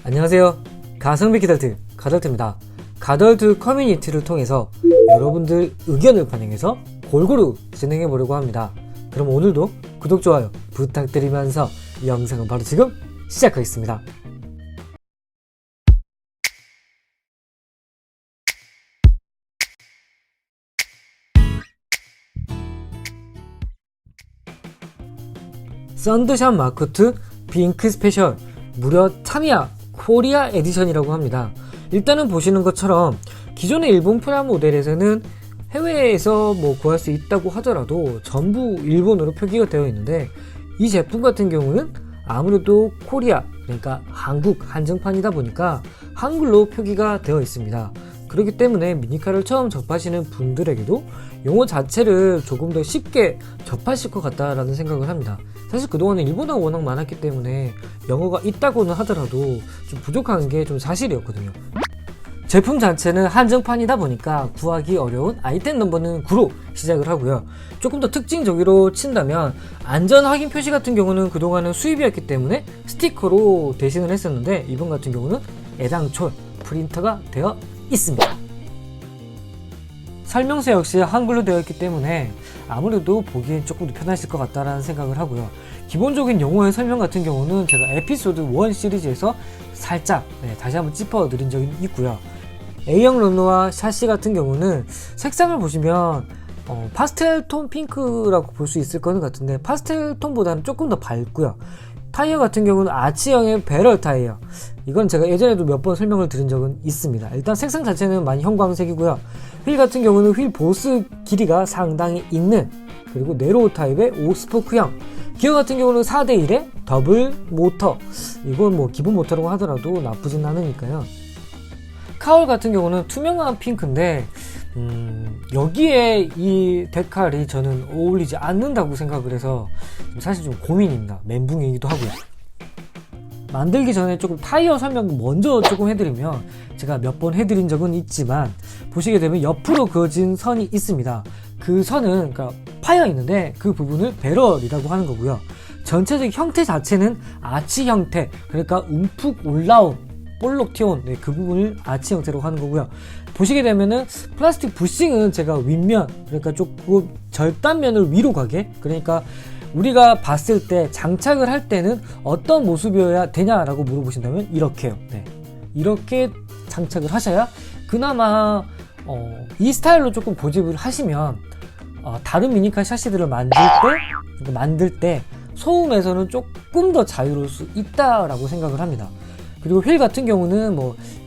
안녕하세요. 가성비 가덜트입니다. 가덜트 커뮤니티를 통해서 여러분들 의견을 반영해서 골고루 진행해 보려고 합니다. 그럼 오늘도 구독, 좋아요 부탁드리면서 영상은 바로 지금 시작하겠습니다. 썬더샷 마크2 핑크 스페셜 무려 타미야 코리아 에디션이라고 합니다. 일단은 보시는 것처럼 기존의 일본 프라 모델에서는 해외에서 구할 수 있다고 하더라도 전부 일본어로 표기가 되어 있는데, 이 제품 같은 경우는 아무래도 코리아, 그러니까 한국 한정판이다 보니까 한글로 표기가 되어 있습니다. 그렇기 때문에 미니카를 처음 접하시는 분들에게도 용어 자체를 조금 더 쉽게 접하실 것 같다라는 생각을 합니다. 사실 그동안에 일본어가 워낙 많았기 때문에 영어가 있다고는 하더라도 좀 부족한 게 좀 사실이었거든요. 제품 자체는 한정판이다 보니까 구하기 어려운 아이템 넘버는 9로 시작을 하고요. 조금 더 특징적으로 친다면 안전 확인 표시 같은 경우는 그동안은 수입이었기 때문에 스티커로 대신을 했었는데, 이번 같은 경우는 애당초 프린터가 되어 있습니다. 설명서 역시 한글로 되어 있기 때문에 아무래도 보기엔 조금 더 편하실 것 같다라는 생각을 하고요. 기본적인 용어의 설명 같은 경우는 제가 에피소드 1 시리즈에서 살짝 다시 한번 짚어드린 적이 있고요. A형 런너와 샤시 같은 경우는 색상을 보시면 파스텔 톤 핑크라고 볼 수 있을 것 같은데, 파스텔 톤보다는 조금 더 밝고요. 타이어 같은 경우는 아치형의 배럴 타이어, 이건 제가 예전에도 몇 번 설명을 드린 적은 있습니다. 일단 색상 자체는 많이 형광색이고요. 휠 같은 경우는 휠 보스 길이가 상당히 있는, 그리고 네로우 타입의 5스포크형, 기어 같은 경우는 4대1의 더블 모터, 이건 기본 모터라고 하더라도 나쁘진 않으니까요. 카울 같은 경우는 투명한 핑크인데 여기에 이 데칼이 저는 어울리지 않는다고 생각을 해서 사실 좀 고민입니다. 멘붕이기도 하고요. 만들기 전에 조금 타이어 설명 먼저 조금 해드리면, 제가 몇 번 해드린 적은 있지만 보시게 되면 옆으로 그어진 선이 있습니다. 그 선은 파여 있는데 그 부분을 배럴이라고 하는 거고요. 전체적 형태 자체는 아치 형태, 그러니까 움푹 올라온 볼록 튀어온 그 부분을 아치 형태라고 하는 거고요. 보시게 되면은 플라스틱 부싱은 제가 윗면, 그러니까 조금 절단면을 위로 가게, 그러니까 우리가 봤을 때 장착을 할 때는 어떤 모습이어야 되냐라고 물어보신다면 이렇게요. 이렇게 장착을 하셔야 그나마 이 스타일로 조금 고집을 하시면 다른 미니카 샤시들을 만들 때 소음에서는 조금 더 자유로울 수 있다라고 생각을 합니다. 그리고 휠 같은 경우는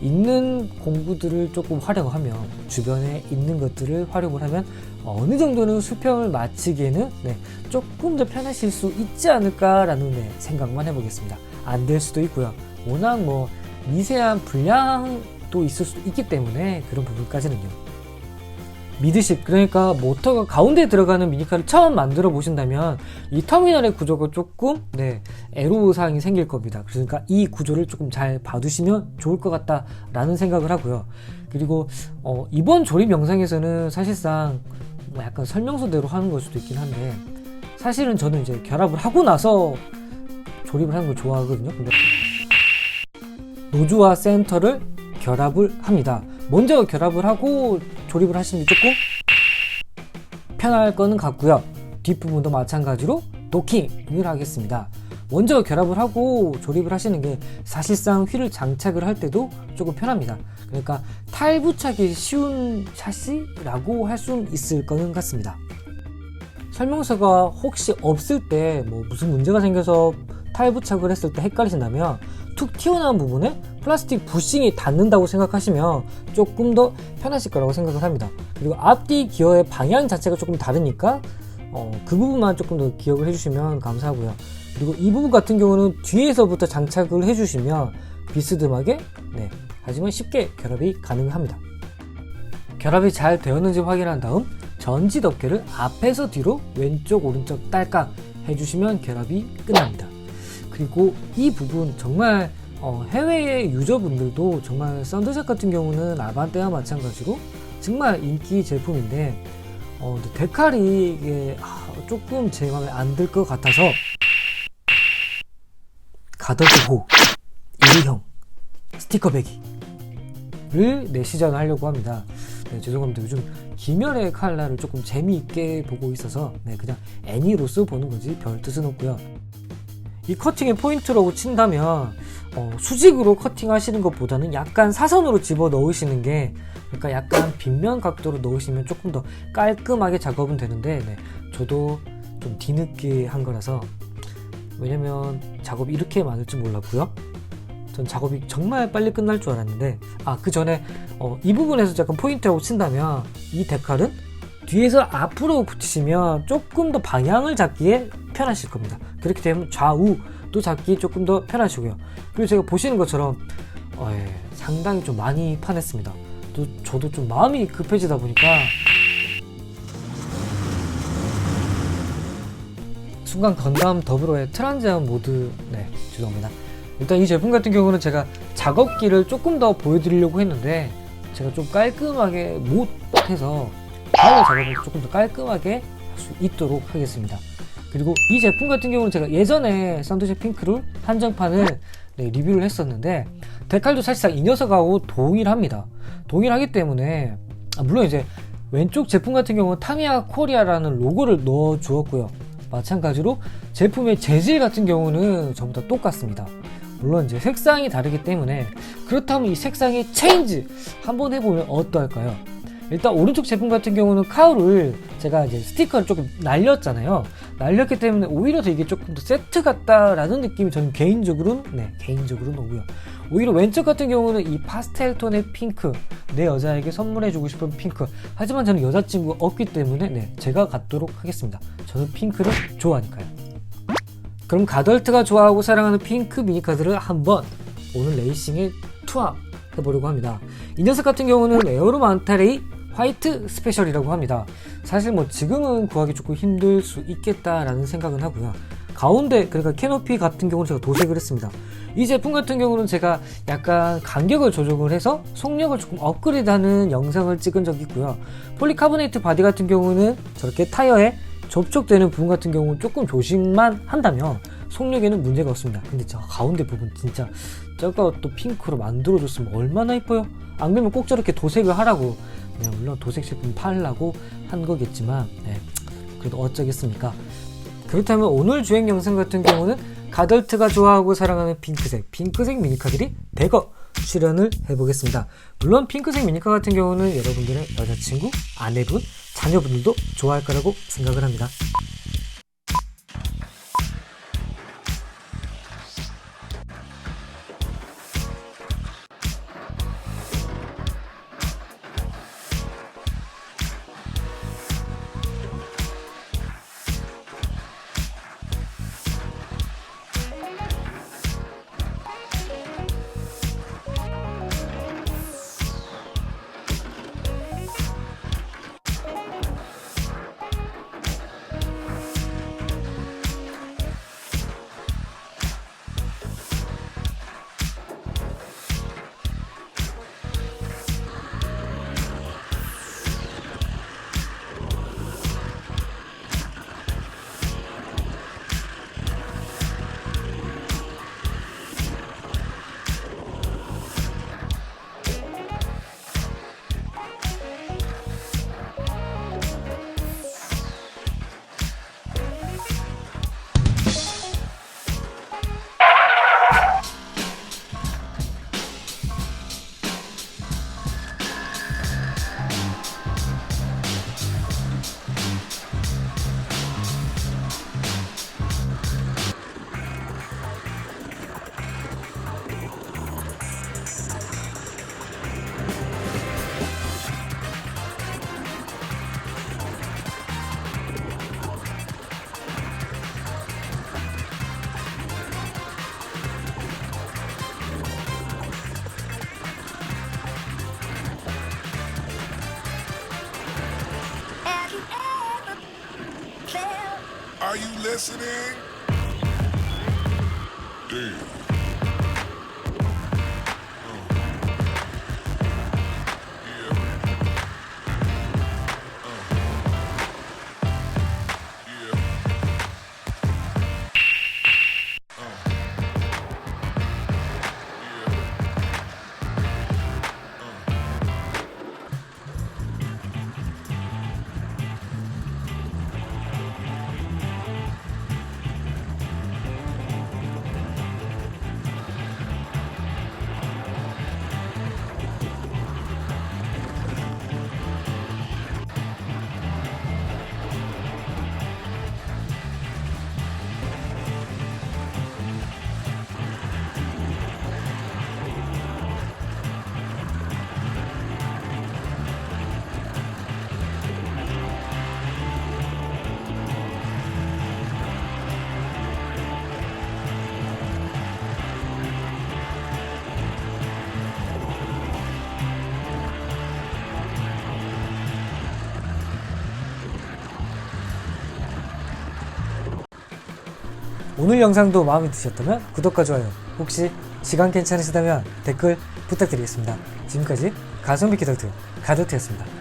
있는 공구들을 조금 활용하면, 주변에 있는 것들을 활용을 하면 어느 정도는 수평을 맞추기에는 조금 더 편하실 수 있지 않을까라는 생각만 해보겠습니다. 안 될 수도 있고요. 워낙 미세한 불량도 있을 수도 있기 때문에 그런 부분까지는요. 미드십, 그러니까 모터가 가운데 들어가는 미니카를 처음 만들어 보신다면 이 터미널의 구조가 조금 애로사항이 생길 겁니다. 그러니까 이 구조를 조금 잘 봐두시면 좋을 것 같다라는 생각을 하고요. 그리고 이번 조립 영상에서는 사실상 약간 설명서대로 하는 걸 수도 있긴 한데, 사실은 저는 이제 결합을 하고 나서 조립을 하는 걸 좋아하거든요. 근데 노즈와 센터를 결합을 합니다. 먼저 결합을 하고 조립을 하시는 게 조금 편할 거는 같고요. 뒷부분도 마찬가지로 도킹을 하겠습니다. 먼저 결합을 하고 조립을 하시는 게 사실상 휠을 장착을 할 때도 조금 편합니다. 그러니까 탈부착이 쉬운 샤시라고 할 수 있을 거는 같습니다. 설명서가 혹시 없을 때 무슨 문제가 생겨서 탈부착을 했을 때 헷갈리신다면, 툭 튀어나온 부분에 플라스틱 부싱이 닿는다고 생각하시면 조금 더 편하실 거라고 생각을 합니다. 그리고 앞뒤 기어의 방향 자체가 조금 다르니까 그 부분만 조금 더 기억을 해주시면 감사하고요. 그리고 이 부분 같은 경우는 뒤에서부터 장착을 해주시면 비스듬하게 하지만 쉽게 결합이 가능합니다. 결합이 잘 되었는지 확인한 다음 전지 덮개를 앞에서 뒤로 왼쪽 오른쪽 딸깍 해주시면 결합이 끝납니다. 그리고 이 부분 정말 해외의 유저분들도 정말 썬더샷 같은 경우는 아반떼와 마찬가지로 정말 인기 제품인데, 데칼이 이게 조금 제 마음에 안 들 것 같아서 가더드 호 1형 스티커 배기를 시전하려고 합니다. 죄송합니다. 요즘 김열의 칼라를 조금 재미있게 보고 있어서 그냥 애니로서 보는 거지 별 뜻은 없고요. 이 커팅의 포인트라고 친다면 수직으로 커팅하시는 것보다는 약간 사선으로 집어 넣으시는 게, 그러니까 약간 빗면 각도로 넣으시면 조금 더 깔끔하게 작업은 되는데 저도 좀 뒤늦게 한 거라서, 왜냐면 작업이 이렇게 많을 줄 몰랐고요. 전 작업이 정말 빨리 끝날 줄 알았는데, 그 전에 이 부분에서 약간 포인트라고 친다면 이 데칼은 뒤에서 앞으로 붙이시면 조금 더 방향을 잡기에 편하실 겁니다. 그렇게 되면 좌우도 잡기 조금 더 편하시고요. 그리고 제가 보시는 것처럼 상당히 좀 많이 파냈습니다. 저도 좀 마음이 급해지다 보니까 순간 건담 더불어의 트란지션 모드, 죄송합니다. 일단 이 제품 같은 경우는 제가 작업기를 조금 더 보여드리려고 했는데 제가 좀 깔끔하게 못해서 다음 작업을 조금 더 깔끔하게 할 수 있도록 하겠습니다. 그리고 이 제품 같은 경우는 제가 예전에 썬더젯 핑크를 한정판을 리뷰를 했었는데 데칼도 사실상 이 녀석하고 동일합니다. 동일하기 때문에 물론 이제 왼쪽 제품 같은 경우는 타미야 코리아라는 로고를 넣어 주었고요. 마찬가지로 제품의 재질 같은 경우는 전부 다 똑같습니다. 물론 이제 색상이 다르기 때문에, 그렇다면 이 색상의 체인지 한번 해보면 어떨까요? 일단 오른쪽 제품 같은 경우는 카울을 제가 이제 스티커를 조금 날렸잖아요. 날렸기 때문에 오히려 더 이게 조금 더 세트 같다라는 느낌이 저는 개인적으로는 오고요. 오히려 왼쪽 같은 경우는 이 파스텔 톤의 핑크, 내 여자에게 선물해주고 싶은 핑크. 하지만 저는 여자친구가 없기 때문에 제가 갖도록 하겠습니다. 저는 핑크를 좋아하니까요. 그럼 가덜트가 좋아하고 사랑하는 핑크 미니카드를 한번 오늘 레이싱에 투합해보려고 합니다. 이 녀석 같은 경우는 에어로 만타레이 화이트 스페셜이라고 합니다. 사실 지금은 구하기 조금 힘들 수 있겠다라는 생각은 하고요. 가운데, 그러니까 캐노피 같은 경우는 제가 도색을 했습니다. 이 제품 같은 경우는 제가 약간 간격을 조정을 해서 속력을 조금 업그레이드하는 영상을 찍은 적이 있고요. 폴리카보네이트 바디 같은 경우는 저렇게 타이어에 접촉되는 부분 같은 경우는 조금 조심만 한다면 속력에는 문제가 없습니다. 근데 저 가운데 부분 진짜 저거 또 핑크로 만들어줬으면 얼마나 이뻐요. 안 그러면 꼭 저렇게 도색을 하라고, 물론 도색 제품 팔라고 한 거겠지만 그래도 어쩌겠습니까. 그렇다면 오늘 주행 영상 같은 경우는 가덜트가 좋아하고 사랑하는 핑크색 미니카들이 대거 출연을 해보겠습니다. 물론 핑크색 미니카 같은 경우는 여러분들의 여자친구, 아내분, 자녀분들도 좋아할 거라고 생각을 합니다. Are you listening? Damn. 오늘 영상도 마음에 드셨다면 구독과 좋아요, 혹시 시간 괜찮으시다면 댓글 부탁드리겠습니다. 지금까지 가성비 키덜트 가드트였습니다.